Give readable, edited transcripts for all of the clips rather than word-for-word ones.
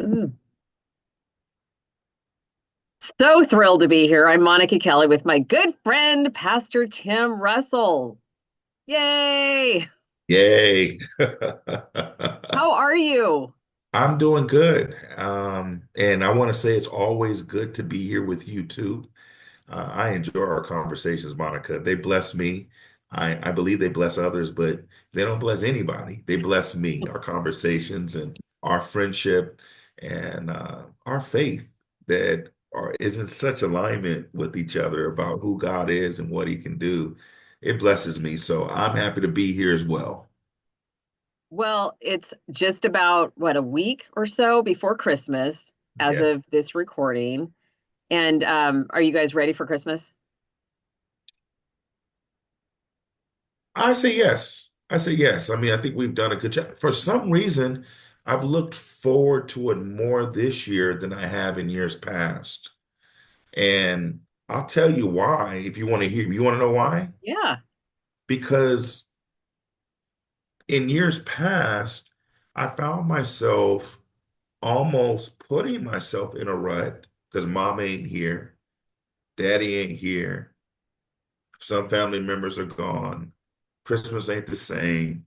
Mm. So thrilled to be here. I'm Monica Kelly with my good friend, Pastor Tim Russell. Yay! Yay. How are you? I'm doing good. And I want to say it's always good to be here with you too. I enjoy our conversations, Monica. They bless me. I believe they bless others, but they don't bless anybody. They bless me, our conversations and our friendship and our faith that is in such alignment with each other about who God is and what he can do. It blesses me. So I'm happy to be here as well. Well, it's just about a week or so before Christmas as Yeah. of this recording. And are you guys ready for Christmas? I say yes. I say yes. I mean, I think we've done a good job. For some reason, I've looked forward to it more this year than I have in years past. And I'll tell you why if you want to hear. You want to know why? Yeah. Because in years past, I found myself almost putting myself in a rut because mom ain't here, daddy ain't here, some family members are gone, Christmas ain't the same.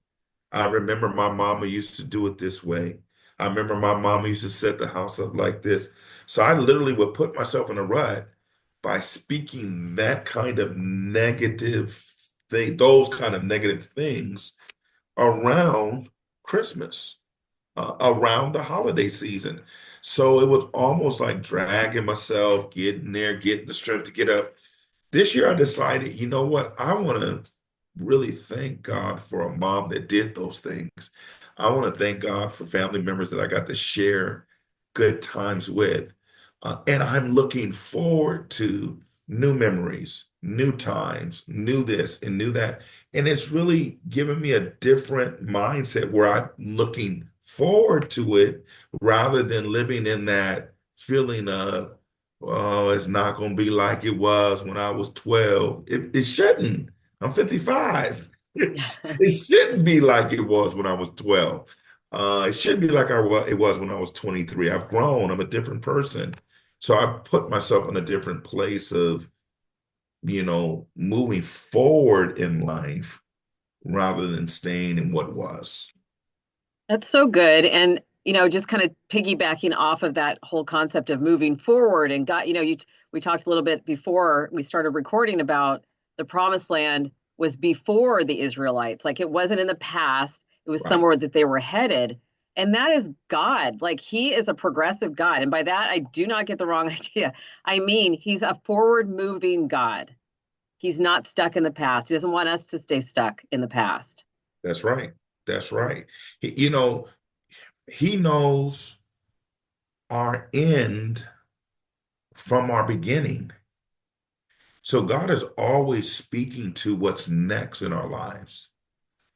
I remember my mama used to do it this way. I remember my mama used to set the house up like this. So I literally would put myself in a rut by speaking that kind of negative thing, those kind of negative things around Christmas, around the holiday season. So it was almost like dragging myself, getting there, getting the strength to get up. This year I decided, you know what? I want to really thank God for a mom that did those things. I want to thank God for family members that I got to share good times with. And I'm looking forward to new memories, new times, new this and new that. And it's really given me a different mindset where I'm looking forward to it rather than living in that feeling of, oh, it's not going to be like it was when I was 12. It shouldn't. I'm 55. It shouldn't be like it was when I was 12. It should be like it was when I was 23. I've grown. I'm a different person. So I put myself in a different place of, moving forward in life rather than staying in what was. That's so good. And, just kind of piggybacking off of that whole concept of moving forward and God, we talked a little bit before we started recording about the promised land was before the Israelites. Like it wasn't in the past, it was Right. somewhere that they were headed. And that is God. Like he is a progressive God. And by that, I do not get the wrong idea. I mean, he's a forward moving God. He's not stuck in the past. He doesn't want us to stay stuck in the past. That's right. That's right. He knows our end from our beginning. So God is always speaking to what's next in our lives.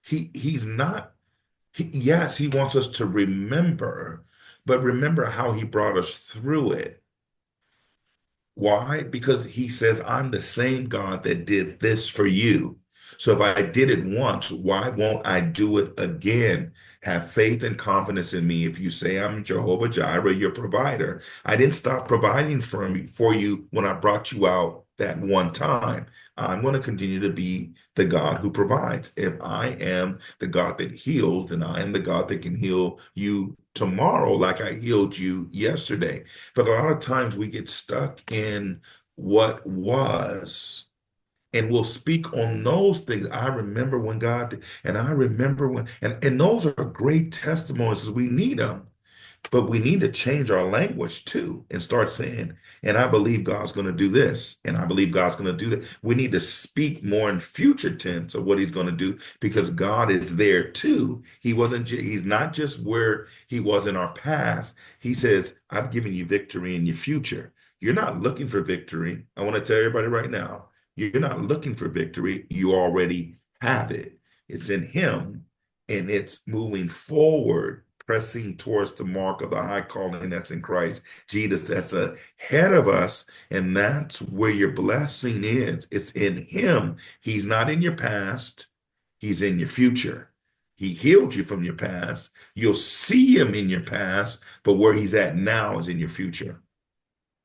He's not, yes, he wants us to remember, but remember how he brought us through it. Why? Because he says, I'm the same God that did this for you. So if I did it once, why won't I do it again? Have faith and confidence in me. If you say I'm Jehovah Jireh, your provider, I didn't stop providing for you when I brought you out that one time. I'm going to continue to be the God who provides. If I am the God that heals, then I am the God that can heal you tomorrow, like I healed you yesterday. But a lot of times we get stuck in what was, and we'll speak on those things. I remember when God did, and I remember when, and those are great testimonies. We need them. But we need to change our language too and start saying, and I believe God's going to do this, and I believe God's going to do that. We need to speak more in future tense of what he's going to do because God is there too. He's not just where he was in our past. He says, I've given you victory in your future. You're not looking for victory. I want to tell everybody right now, you're not looking for victory. You already have it. It's in him and it's moving forward, pressing towards the mark of the high calling that's in Christ Jesus, that's ahead of us. And that's where your blessing is. It's in him. He's not in your past. He's in your future. He healed you from your past. You'll see him in your past, but where he's at now is in your future.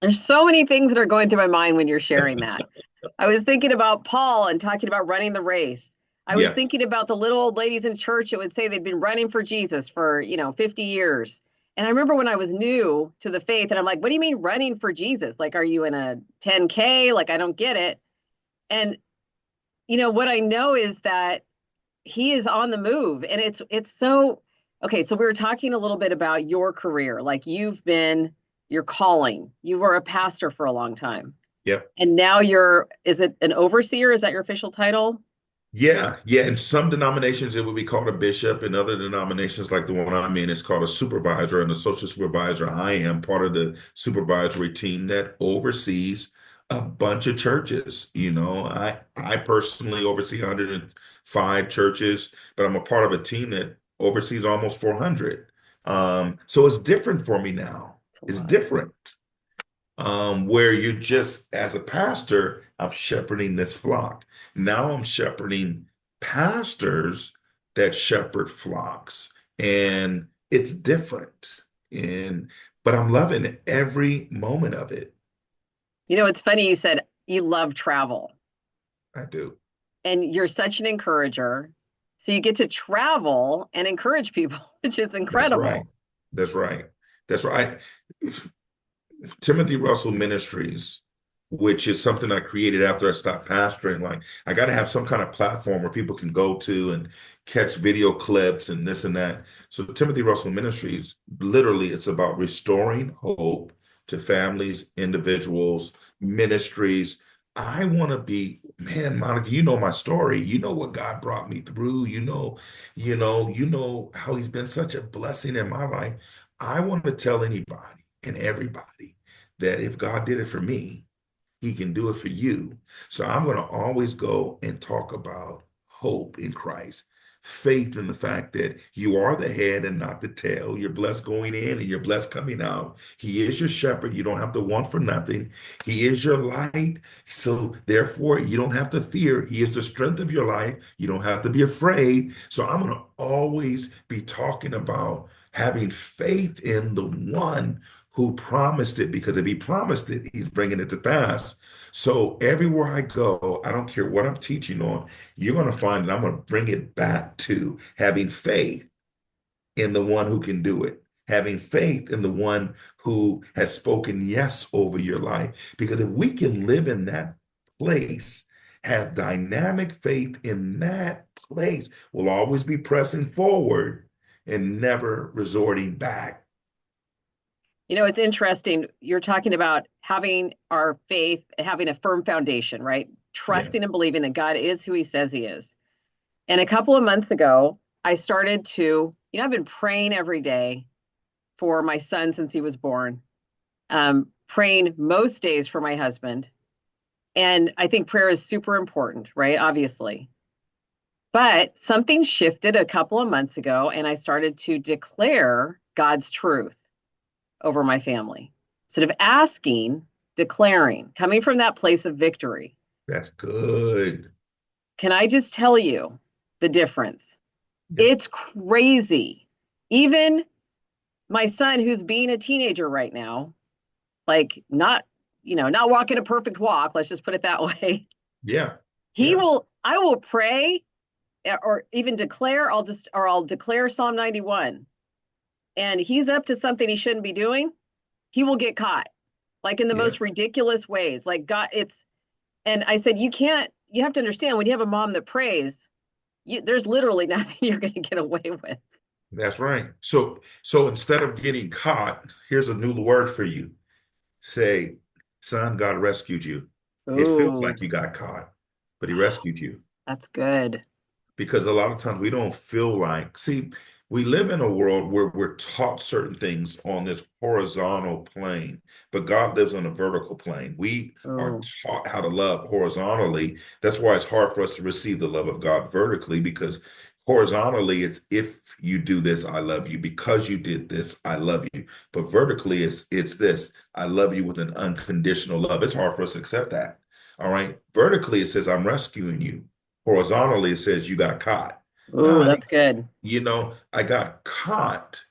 There's so many things that are going through my mind when you're sharing that. I was thinking about Paul and talking about running the race. I was Yeah, thinking about the little old ladies in church that would say they'd been running for Jesus for, 50 years. And I remember when I was new to the faith, and I'm like, what do you mean running for Jesus? Like, are you in a 10K? Like, I don't get it. And, what I know is that he is on the move. And it's so okay. So we were talking a little bit about your career. Like, your calling. You were a pastor for a long time. yeah. And now is it an overseer? Is that your official title? Yeah, yeah. In some denominations, it would be called a bishop. In other denominations, like the one I'm in, it's called a supervisor. And associate supervisor, I am part of the supervisory team that oversees a bunch of churches. I personally oversee 105 churches, but I'm a part of a team that oversees almost 400. So it's different for me now. It's a It's lot. different where you just, as a pastor, I'm shepherding this flock. Now I'm shepherding pastors that shepherd flocks, and it's different. And but I'm loving every moment of it. It's funny you said you love travel I do. and you're such an encourager. So you get to travel and encourage people, which is That's right. incredible. That's right. That's right. Timothy Russell Ministries, which is something I created after I stopped pastoring. Like, I got to have some kind of platform where people can go to and catch video clips and this and that. So, Timothy Russell Ministries, literally, it's about restoring hope to families, individuals, ministries. I want to be, man, Monica, you know my story. You know what God brought me through. You know how he's been such a blessing in my life. I want to tell anybody and everybody that if God did it for me, he can do it for you. So I'm going to always go and talk about hope in Christ, faith in the fact that you are the head and not the tail. You're blessed going in and you're blessed coming out. He is your shepherd. You don't have to want for nothing. He is your light. So therefore, you don't have to fear. He is the strength of your life. You don't have to be afraid. So I'm going to always be talking about having faith in the one who promised it, because if he promised it, he's bringing it to pass. So everywhere I go, I don't care what I'm teaching on, you're going to find that I'm going to bring it back to having faith in the one who can do it, having faith in the one who has spoken yes over your life. Because if we can live in that place, have dynamic faith in that place, we'll always be pressing forward and never resorting back. It's interesting. You're talking about having our faith, having a firm foundation, right? Yeah, Trusting and believing that God is who he says he is. And a couple of months ago, I started to, I've been praying every day for my son since he was born, praying most days for my husband. And I think prayer is super important, right? Obviously. But something shifted a couple of months ago, and I started to declare God's truth over my family. Instead of asking, declaring, coming from that place of victory. that's good. Can I just tell you the difference? Yeah. It's crazy. Even my son, who's being a teenager right now, like not walking a perfect walk, let's just put it that way. Yeah. He Yeah. will, I will pray or even declare, I'll declare Psalm 91 and he's up to something he shouldn't be doing. He will get caught like in the Yeah. most ridiculous ways. Like God, and I said, you have to understand when you have a mom that prays, there's literally nothing you're going to get away with. That's right. So instead of getting caught, here's a new word for you. Say, son, God rescued you. It feels Oh, like you got caught, but he rescued you. that's good. Because a lot of times we don't feel like, see, we live in a world where we're taught certain things on this horizontal plane, but God lives on a vertical plane. We are Oh, taught how to love horizontally. That's why it's hard for us to receive the love of God vertically, because horizontally it's, if you do this, I love you. Because you did this, I love you. But vertically it's this, I love you with an unconditional love. It's hard for us to accept that. All right. Vertically, it says, I'm rescuing you. Horizontally, it says you got caught. Ooh, No, that's good. I got caught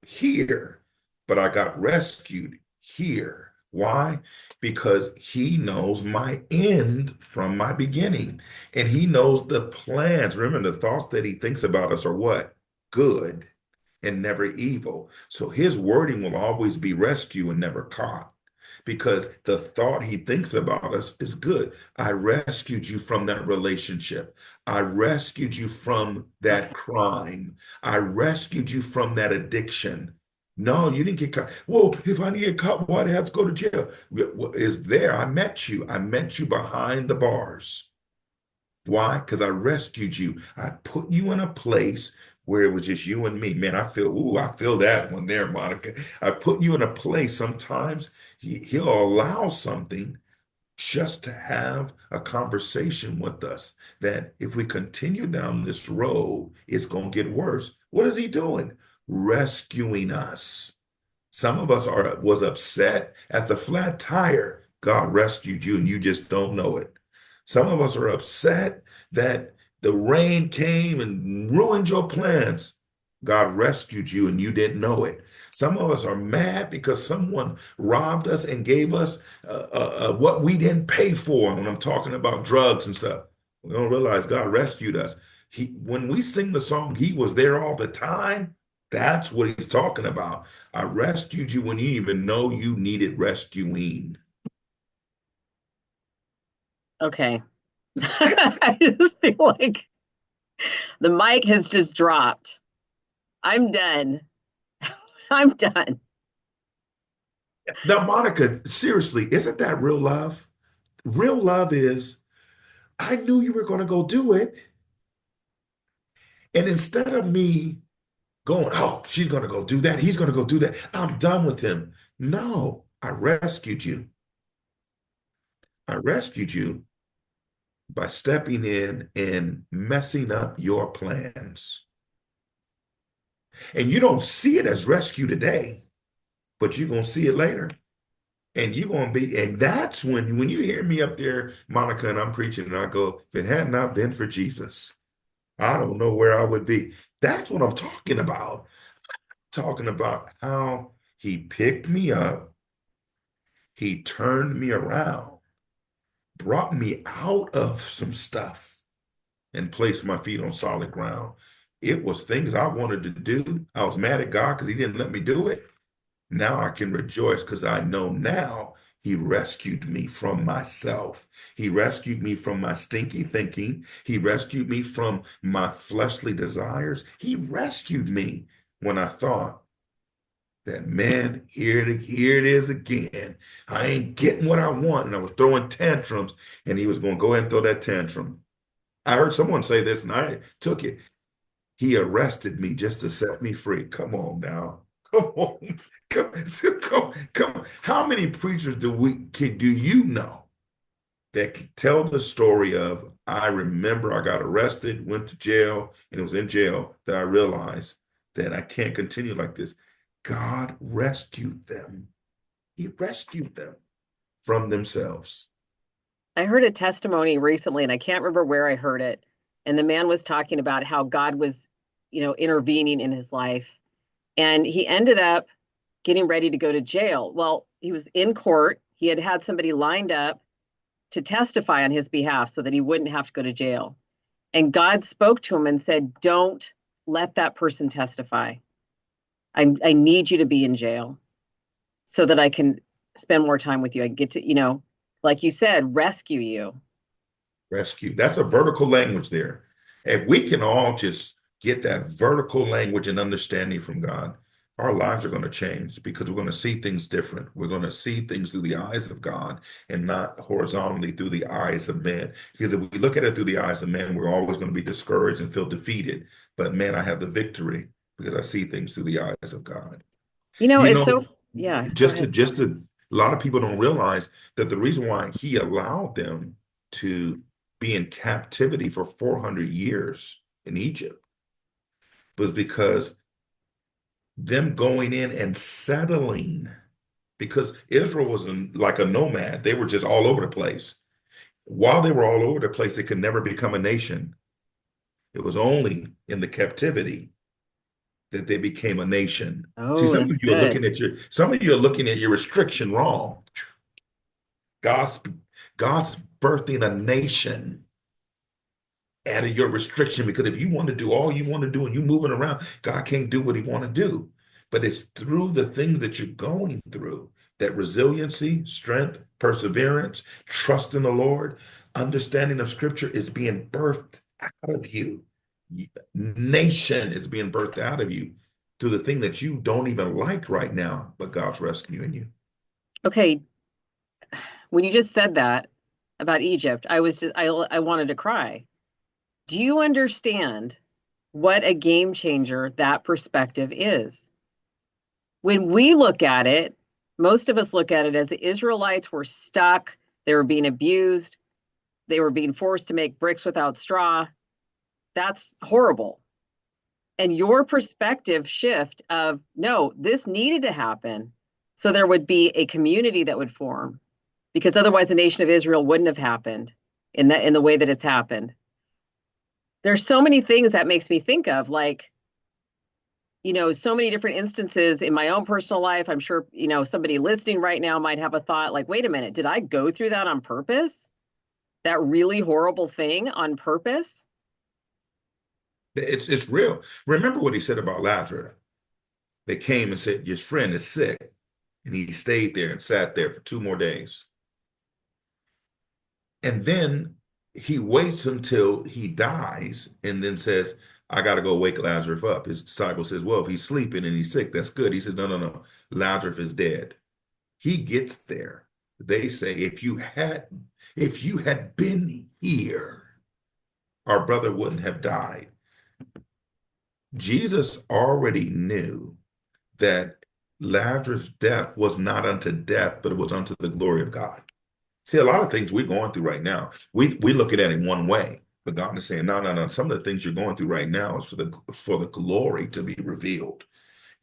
here, but I got rescued here. Why? Because he knows my end from my beginning, and he knows the plans. Remember, the thoughts that he thinks about us are what? Good and never evil. So his wording will always be rescue and never caught. Because the thought he thinks about us is good. I rescued you from that relationship. I rescued you from that crime. I rescued you from that addiction. No, you didn't get caught. Well, if I didn't get caught, why'd I have to go to jail? Well, is there? I met you. I met you behind the bars. Why? Because I rescued you. I put you in a place where it was just you and me. Man, I feel that one there, Monica. I put you in a place sometimes he'll allow something just to have a conversation with us that if we continue down this road, it's going to get worse. What is he doing? Rescuing us. Some of us are was upset at the flat tire. God rescued you and you just don't know it. Some of us are upset that the rain came and ruined your plans. God rescued you and you didn't know it. Some of us are mad because someone robbed us and gave us what we didn't pay for. When I'm talking about drugs and stuff, we don't realize God rescued us. When we sing the song, He was there all the time. That's what He's talking about. I rescued you when you didn't even know you needed rescuing. Okay. I just feel like the mic has just dropped. I'm done. I'm done. Now, Monica, seriously, isn't that real love? Real love is, I knew you were going to go do it. And instead of me going, oh, she's going to go do that, he's going to go do that, I'm done with him. No, I rescued you. I rescued you by stepping in and messing up your plans. And you don't see it as rescue today, but you're going to see it later. And you're going to be, and that's when you hear me up there, Monica, and I'm preaching, and I go, if it had not been for Jesus, I don't know where I would be. That's what I'm talking about. Talking about how he picked me up, he turned me around, brought me out of some stuff, and placed my feet on solid ground. It was things I wanted to do. I was mad at God because he didn't let me do it. Now I can rejoice because I know now he rescued me from myself. He rescued me from my stinky thinking. He rescued me from my fleshly desires. He rescued me when I thought that, man, here it is again. I ain't getting what I want. And I was throwing tantrums, and he was going to go ahead and throw that tantrum. I heard someone say this, and I took it. He arrested me just to set me free. Come on now. Come on. Come. How many preachers do you know that can tell the story of, I remember I got arrested, went to jail, and it was in jail that I realized that I can't continue like this. God rescued them. He rescued them from themselves. I heard a testimony recently, and I can't remember where I heard it. And the man was talking about how God was, intervening in his life. And he ended up getting ready to go to jail. Well, he was in court. He had had somebody lined up to testify on his behalf so that he wouldn't have to go to jail. And God spoke to him and said, don't let that person testify. I need you to be in jail so that I can spend more time with you. I get to, like you said, rescue you. Rescue. That's a vertical language there. If we can all just get that vertical language and understanding from God, our lives are going to change because we're going to see things different. We're going to see things through the eyes of God and not horizontally through the eyes of man. Because if we look at it through the eyes of man, we're always going to be discouraged and feel defeated. But man, I have the victory because I see things through the eyes of God. You It's know, so, yeah, go just to ahead. just to a lot of people don't realize that the reason why he allowed them to be in captivity for 400 years in Egypt was because them going in and settling, because Israel was like a nomad. They were just all over the place. While they were all over the place, they could never become a nation. It was only in the captivity that they became a nation. See, Oh, that's good. some of you are looking at your restriction wrong. God's God's birthing a nation out of your restriction, because if you want to do all you want to do and you moving around, God can't do what he want to do. But it's through the things that you're going through that resiliency, strength, perseverance, trust in the Lord, understanding of scripture is being birthed out of you. Nation is being birthed out of you through the thing that you don't even like right now, but God's rescuing you. Okay, when you just said that about Egypt, I wanted to cry. Do you understand what a game changer that perspective is? When we look at it, most of us look at it as the Israelites were stuck, they were being abused, they were being forced to make bricks without straw. That's horrible. And your perspective shift of no, this needed to happen so there would be a community that would form, because otherwise the nation of Israel wouldn't have happened in the way that it's happened. There's so many things that makes me think of, like, so many different instances in my own personal life. I'm sure, somebody listening right now might have a thought like, wait a minute, did I go through that on purpose? That really horrible thing on purpose? It's real. Remember what he said about Lazarus. They came and said, your friend is sick. And he stayed there and sat there for 2 more days. And then he waits until he dies and then says, I got to go wake Lazarus up. His disciple says, well, if he's sleeping and he's sick, that's good. He says, no, no, no. Lazarus is dead. He gets there. They say, if you had been here, our brother wouldn't have died. Jesus already knew that Lazarus' death was not unto death, but it was unto the glory of God. See, a lot of things we're going through right now, we look at it one way, but God is saying, no, no, no. Some of the things you're going through right now is for the glory to be revealed.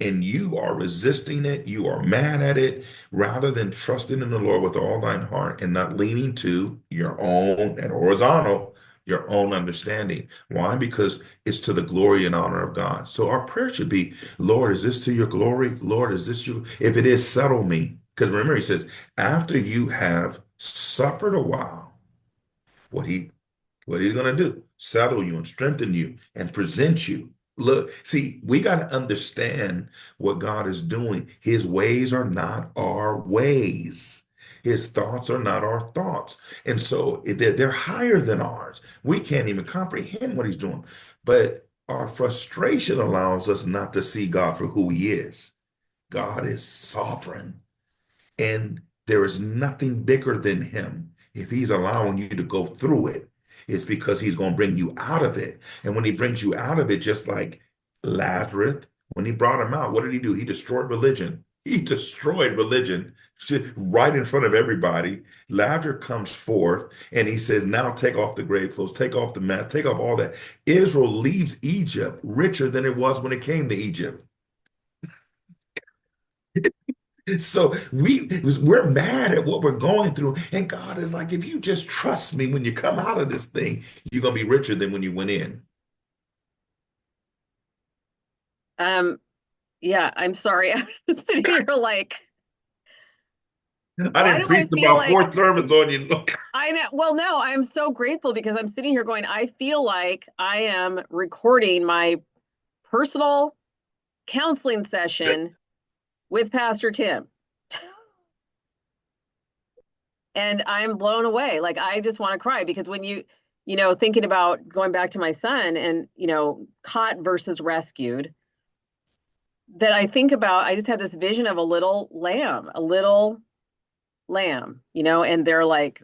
And you are resisting it, you are mad at it, rather than trusting in the Lord with all thine heart and not leaning to your own and horizontal, your own understanding. Why? Because it's to the glory and honor of God. So our prayer should be, Lord, is this to your glory? Lord, is this you? If it is, settle me. Because remember, he says, after you have suffered a while, what he what he's going to do, settle you and strengthen you and present you. Look, see, we got to understand what God is doing. His ways are not our ways. His thoughts are not our thoughts. And so they're higher than ours. We can't even comprehend what he's doing. But our frustration allows us not to see God for who he is. God is sovereign. And there is nothing bigger than him. If he's allowing you to go through it, it's because he's going to bring you out of it. And when he brings you out of it, just like Lazarus, when he brought him out, what did he do? He destroyed religion. He destroyed religion right in front of everybody. Lazarus comes forth and he says, now take off the grave clothes, take off the mask, take off all that. Israel leaves Egypt richer than it was when it came to Egypt. So we're mad at what we're going through. And God is like, if you just trust me when you come out of this thing, you're gonna be richer than when you went in. Um, yeah, I'm sorry. I was sitting here like, I why didn't do I preach feel about like 4 sermons on you. Look, I know? Well, no, I'm so grateful because I'm sitting here going, I feel like I am recording my personal counseling session with Pastor Tim. And I'm blown away. Like, I just want to cry because when thinking about going back to my son and, caught versus rescued, that I think about, I just had this vision of a little lamb, and they're like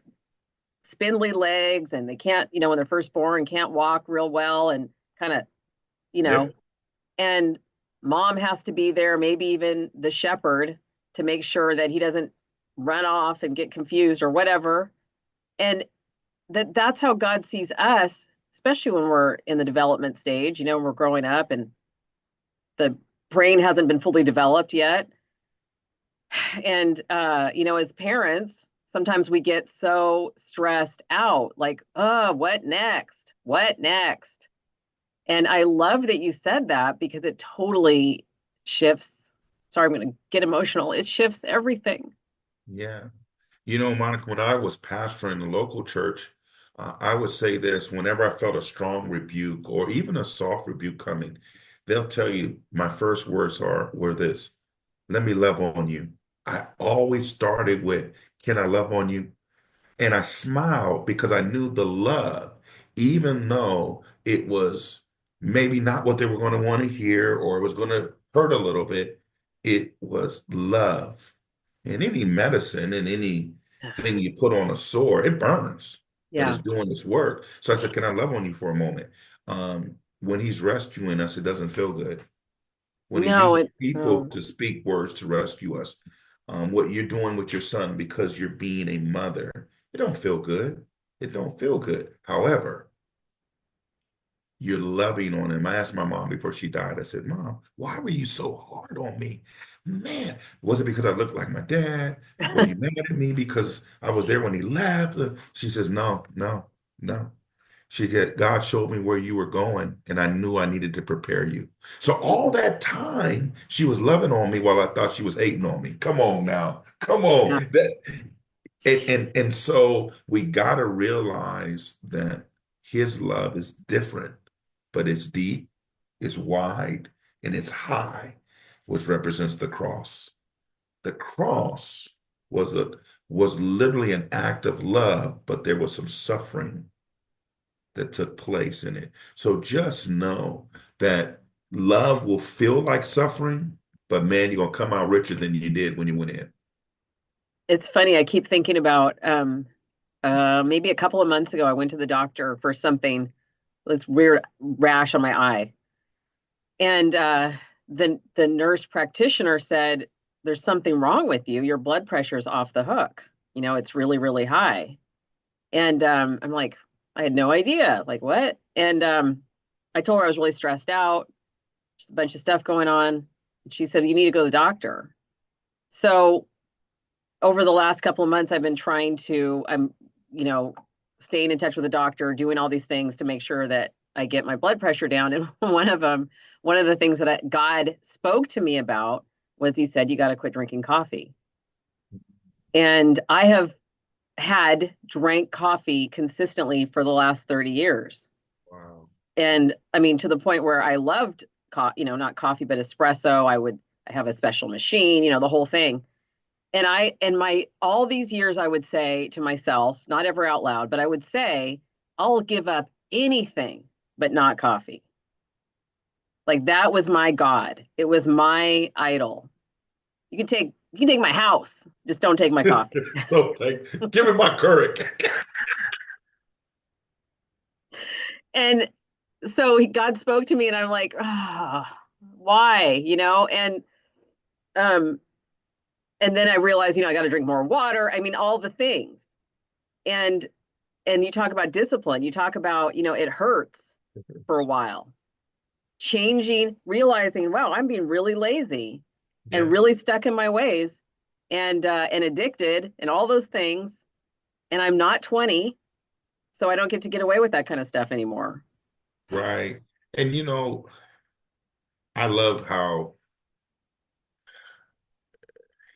spindly legs and they can't, when they're first born, can't walk real well and kind of, you know, yep. and mom has to be there, maybe even the shepherd to make sure that he doesn't run off and get confused or whatever. And that's how God sees us, especially when we're in the development stage, when we're growing up and the brain hasn't been fully developed yet. And as parents, sometimes we get so stressed out, like, oh, what next? What next? And I love that you said that because it totally shifts. Sorry, I'm going to get emotional. It shifts everything. Yeah. You know, Monica, when I was pastoring the local church, I would say this whenever I felt a strong rebuke or even a soft rebuke coming, they'll tell you my first words were this, let me love on you. I always started with, can I love on you? And I smiled because I knew the love, even though it was maybe not what they were going to want to hear or it was going to hurt a little bit, it was love. And any medicine and anything you put on a sore, it burns, but it's Yeah. doing its work. So I said, can I love on you for a moment? When he's rescuing us, it doesn't feel good when he's No, using it, people oh, to speak words to rescue us. What you're doing with your son because you're being a mother, it don't feel good. It don't feel good. However, you're loving on him. I asked my mom before she died, I said, Mom, why were you so hard on me? Man, was it because I looked like my dad? Were you mad at me because I was there when he left? She says, No, no, no. God showed me where you were going, and I knew I needed to prepare you. So all that time, she was loving on me while I thought she was hating on me. Come on now. Come on. yeah. And so we gotta realize that his love is different, but it's deep, it's wide, and it's high, which represents the cross. The cross was a was literally an act of love, but there was some suffering that took place in it. So just know that love will feel like suffering, but man, you're gonna come out richer than you did when you went in. It's funny. I keep thinking about maybe a couple of months ago, I went to the doctor for something, this weird rash on my eye. And the nurse practitioner said, there's something wrong with you. Your blood pressure is off the hook. It's really, really high. And I'm like, I had no idea. Like, what? And I told her I was really stressed out, just a bunch of stuff going on. She said, you need to go to the doctor. So over the last couple of months, I've been you know, staying in touch with the doctor, doing all these things to make sure that I get my blood pressure down. And one of the things that God spoke to me about was he said, you got to quit drinking coffee. And I have had drank coffee consistently for the last 30 years. Wow. And I mean, to the point where I loved, not coffee, but espresso. I have a special machine, the whole thing. And all these years, I would say to myself, not ever out loud, but I would say, I'll give up anything but not coffee. Like that was my God. It was my idol. You can take my house, just don't take my coffee. Give me my courage. And so God spoke to me, and I'm like, why? Um, and then I realized, I got to drink more water. I mean, all the things. And you talk about discipline. You talk about, it hurts for a while. Changing, realizing, wow, I'm being really lazy and Yeah, really stuck in my ways and addicted and all those things. And I'm not 20, so I don't get away with that kind of stuff anymore. right. And I love how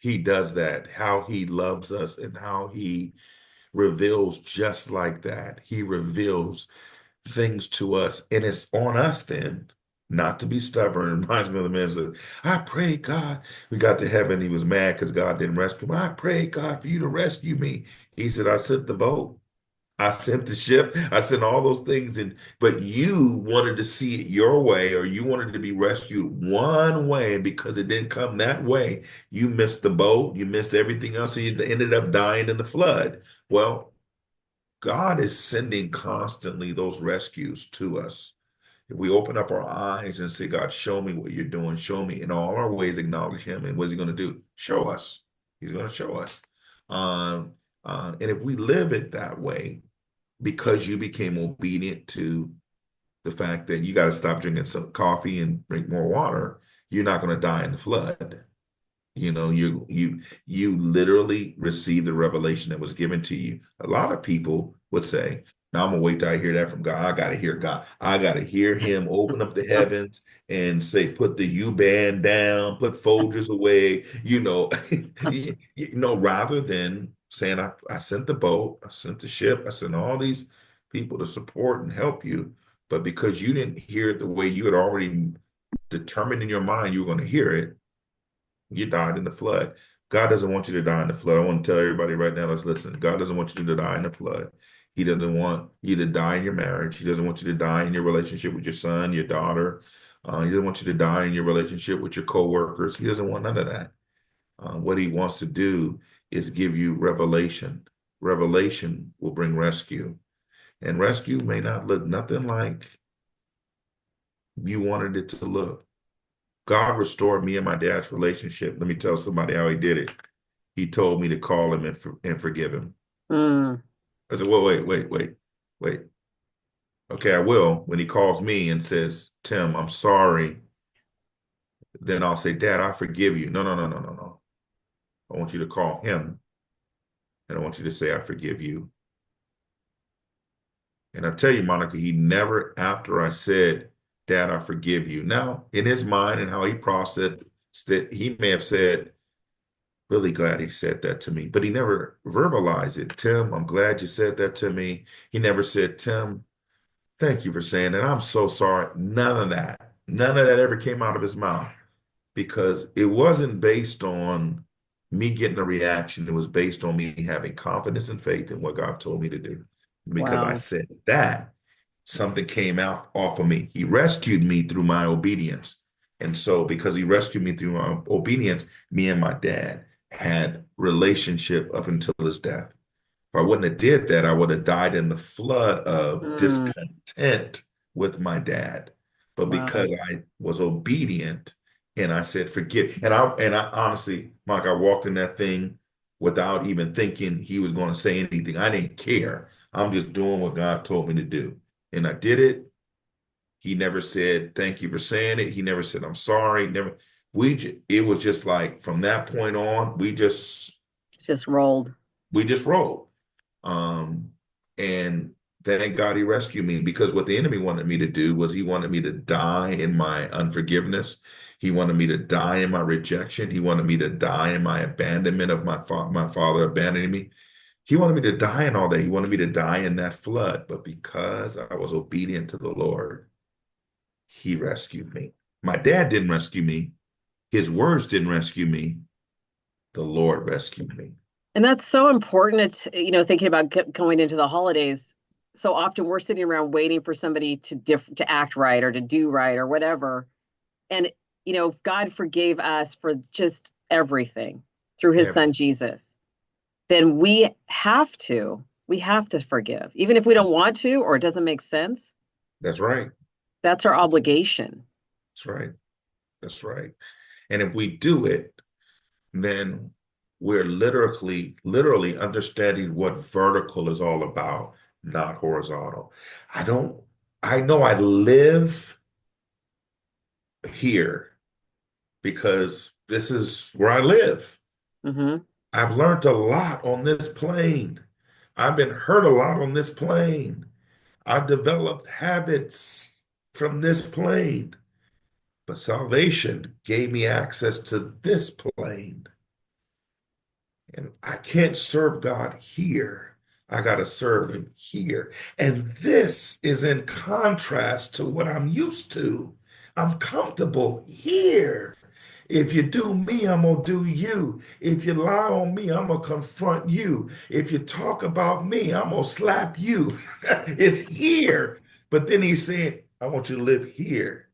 he does that, how he loves us and how he reveals just like that. He reveals things to us, and it's on us then not to be stubborn. It reminds me of the man that said, I pray God. We got to heaven. He was mad because God didn't rescue him. I pray God for you to rescue me. He said, I sent the boat. I sent the ship. I sent all those things in, but you wanted to see it your way, or you wanted to be rescued one way, and because it didn't come that way, you missed the boat, you missed everything else, and you ended up dying in the flood. Well, God is sending constantly those rescues to us. If we open up our eyes and say, God, show me what you're doing, show me in all our ways, acknowledge him. And what's he going to do? Show us. He's going to show us. Um, and if we live it that way, because you became obedient to the fact that you got to stop drinking some coffee and drink more water, you're not going to die in the flood. You literally receive the revelation that was given to you. A lot of people would say, "Now I'm gonna wait till I hear that from God. I gotta hear God. I gotta hear Him open up the heavens and say, put the U band down, put Folgers away." Rather than saying, I sent the boat, I sent the ship, I sent all these people to support and help you, but because you didn't hear it the way you had already determined in your mind you were going to hear it, you died in the flood. God doesn't want you to die in the flood. I want to tell everybody right now, let's listen. God doesn't want you to die in the flood. He doesn't want you to die in your marriage. He doesn't want you to die in your relationship with your son, your daughter. He doesn't want you to die in your relationship with your coworkers. He doesn't want none of that. What he wants to do is give you revelation. Revelation will bring rescue. And rescue may not look nothing like you wanted it to look. God restored me and my dad's relationship. Let me tell somebody how he did it. He told me to call him and forgive him. Mm, I said, well, wait. Okay, I will. When he calls me and says, Tim, I'm sorry, then I'll say, Dad, I forgive you. No, no, no, no, no, no. I want you to call him and I want you to say, I forgive you. And I tell you, Monica, he never, after I said, Dad, I forgive you. Now, in his mind and how he processed it, he may have said, really glad he said that to me, but he never verbalized it. Tim, I'm glad you said that to me. He never said, Tim, thank you for saying that. I'm so sorry. None of that. None of that ever came out of his mouth because it wasn't based on me getting a reaction. It was based on me having confidence and faith in what God told me to do. Because I wow. said that, something came out off of me. He rescued me through my obedience. And so because he rescued me through my obedience, me and my dad had relationship up until his death. If I wouldn't have did that, I would have died in the flood of Mm, discontent with my dad. But wow. because I was obedient and I said forgive, and I honestly, Mike, I walked in that thing without even thinking he was going to say anything. I didn't care. I'm just doing what God told me to do. And I did it. He never said thank you for saying it. He never said I'm sorry. Never. It was just like from that point on, Just rolled. we just rolled. Um, and thank God he rescued me because what the enemy wanted me to do was he wanted me to die in my unforgiveness. He wanted me to die in my rejection. He wanted me to die in my abandonment of my father abandoning me. He wanted me to die in all that. He wanted me to die in that flood. But because I was obedient to the Lord, he rescued me. My dad didn't rescue me. His words didn't rescue me. The Lord rescued me. And that's so important. Thinking about going into the holidays. So often we're sitting around waiting for somebody to act right or to do right or whatever. And God forgave us for just everything through his son Everything. Jesus. Then we have to forgive. Even if we don't want to or it doesn't make sense, That's right. that's our obligation. That's right. That's right. And if we do it, then we're literally understanding what vertical is all about, not horizontal. I don't, I know I live here because this is where I live. Hmm. I've learned a lot on this plane. I've been hurt a lot on this plane. I've developed habits from this plane, but salvation gave me access to this plane. And I can't serve God here. I got to serve him here. And this is in contrast to what I'm used to. I'm comfortable here. If you do me, I'm going to do you. If you lie on me, I'm going to confront you. If you talk about me, I'm going to slap you. It's here. But then he's saying, I want you to live here.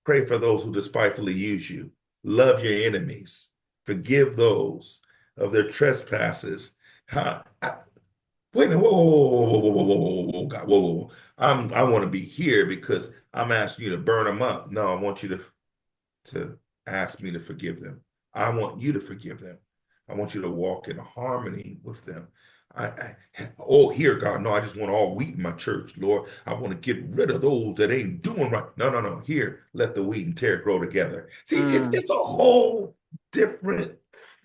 Pray for those who despitefully use you. Love your enemies. Forgive those of their trespasses. Huh? Wait a minute. Whoa, whoa, whoa, whoa, whoa, whoa, whoa, whoa, whoa, God, whoa, whoa, whoa. I want to be here because I'm asking you to burn them up. No, I want you to ask me to forgive them. I want you to forgive them. I want you to walk in harmony with them. Oh, here, God, no, I just want all wheat in my church, Lord. I want to get rid of those that ain't doing right. No, no, no. Here, let the wheat and tear grow together. See, it's Mm. it's a whole. different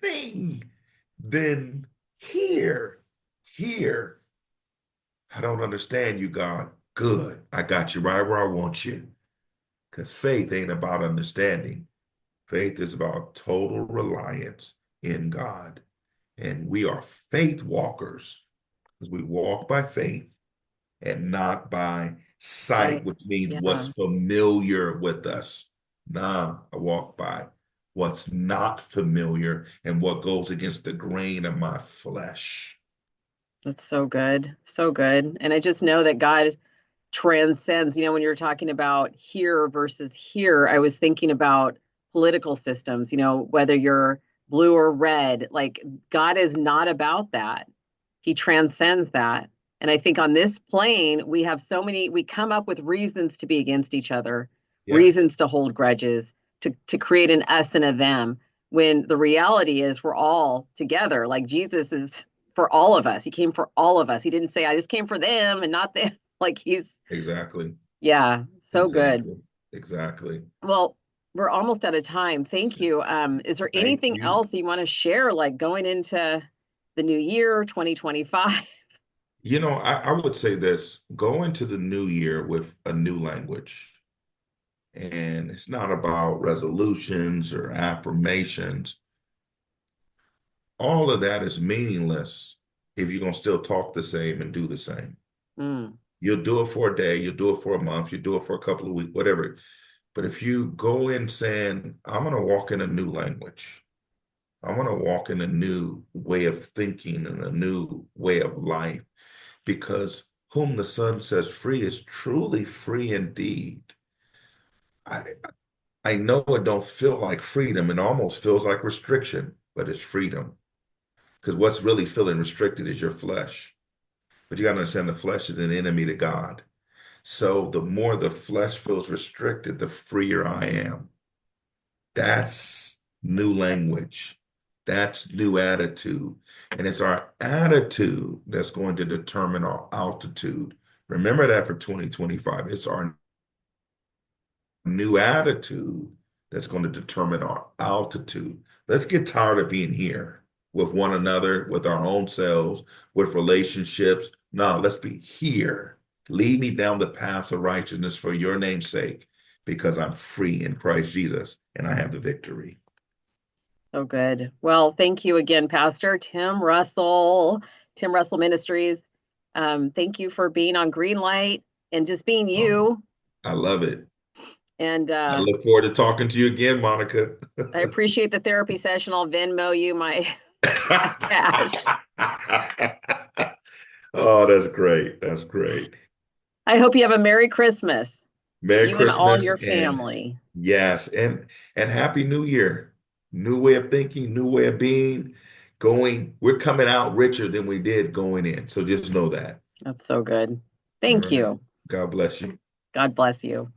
thing than here. Here, I don't understand you, God. Good. I got you right where I want you. Because faith ain't about understanding. Faith is about total reliance in God. And we are faith walkers because we walk by faith and not by sight, Right. which means Yeah, what's familiar with us. Nah, I walk by what's not familiar and what goes against the grain of my flesh. that's so good. So good. And I just know that God transcends, when you were talking about here versus here, I was thinking about political systems, whether you're blue or red, like God is not about that. He transcends that. And I think on this plane, we come up with reasons to be against each other, Yeah, reasons to hold grudges, to create an us and a them, when the reality is we're all together. Like Jesus is for all of us. He came for all of us. He didn't say, I just came for them and not them. Like he's, exactly. yeah, so good. Exactly. Exactly. Well, we're almost out of time. Thank you. Is there Thank anything you. else you want to share, like going into the new year, 2025? I would say this, go into the new year with a new language. And it's not about resolutions or affirmations. All of that is meaningless if you're going to still talk the same and do the same. Mm, You'll do it for a day, you'll do it for a month, you'll do it for a couple of weeks, whatever. But if you go in saying, I'm going to walk in a new language, I'm going to walk in a new way of thinking and a new way of life, because whom the Son says free is truly free indeed. I, I know it don't feel like freedom. It almost feels like restriction, but it's freedom. Because what's really feeling restricted is your flesh. But you got to understand the flesh is an enemy to God. So the more the flesh feels restricted, the freer I am. That's new language. That's new attitude. And it's our attitude that's going to determine our altitude. Remember that for 2025. It's our new attitude that's going to determine our altitude. Let's get tired of being here with one another, with our own selves, with relationships. No, let's be here. Lead me down the paths of righteousness for your name's sake, because I'm free in Christ Jesus and I have the victory. so good. Well, thank you again, Pastor Tim Russell Ministries. Thank you for being on Greenlight and just being Um, you. I love it. And I look forward to talking to you again, Monica. I appreciate the therapy session. I'll Venmo you my my cash. Oh, that's great. That's great. I hope you have a Merry Christmas, Merry you and all Christmas your and family. yes, and Happy New Year. New way of thinking, new way of being, going. We're coming out richer than we did going in. So just know that. That's so good. All Thank right. you. God bless you. God bless you.